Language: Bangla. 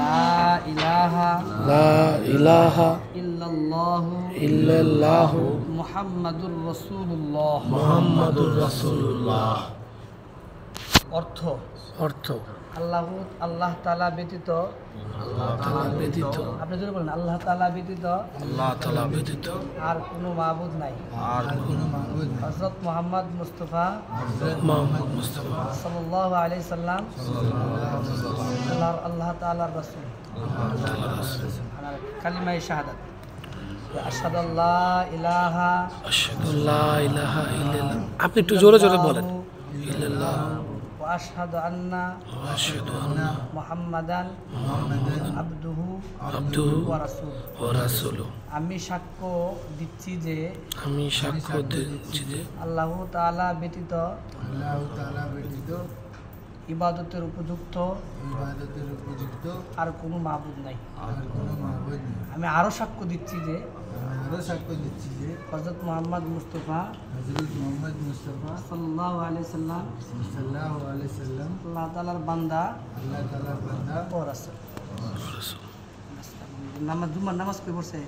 লা ইলাহা লা ইলাহা ইল্লাল্লাহু ইল্লাল্লাহু মুহাম্মাদুর রাসূলুল্লাহ। মুহাম্মাদুর রাসূলুল্লাহ। অর্থ অর্থ আল্লাহ তাআলা ব্যতীত, আল্লাহ তাআলা ব্যতীত, আপনি যদি বলেন আল্লাহ তাআলা ব্যতীত আল্লাহ তাআলা ব্যতীত আর কোনো মাবুদ নাই। আর কোনো মাবুদ নেই। হযরত মুহাম্মদ মুস্তাফা হযরত মুহাম্মদ মুস্তাফা সাল্লাল্লাহু আলাইহি সাল্লাম আল্লাহ তাআলার রাসূল। কালিমায়ে শাহাদাত, আশহাদু আল্লা ইলাহা আশহাদু লা ইলাহা ইল্লাল্লাহ। আপনি একটু জোরে জোরে বলেন। ইল্লাল্লাহ ওয়া আশহাদু আন্না ওয়া আশহাদু আন্না মুহাম্মাদান আবদুহু আবদুহু ওয়া রাসূলুহু। ওয়া রাসূলুহু। আমি সাক্ষ্য দিচ্ছি যে আমি সাক্ষ্য দিচ্ছি যে আল্লাহ তাআলা ব্যতীত আল্লাহ তাআলা ব্যতীত ইবাদতের উপযুক্ত ইবাদতের উপযুক্ত আর কোনো মাবুদ নাই। আর কোনো মাবুদ নেই। আমি আরও সাক্ষ্য দিচ্ছি যে আমি আরও সাক্ষ্য দিচ্ছি যে হযরত মুহাম্মদ মুস্তাফা হযরত মুহাম্মদ মুস্তাফা সাল্লাল্লাহু আলাইহি সাল্লাম সাল্লাল্লাহু আলাইহি সাল্লাম আল্লাহ তাআলার বান্দা আল্লাহ তাআলার বান্দা ও রাসূল। রাসূল। নামাজ জুমার নামাজ পড়ে পড়ছে।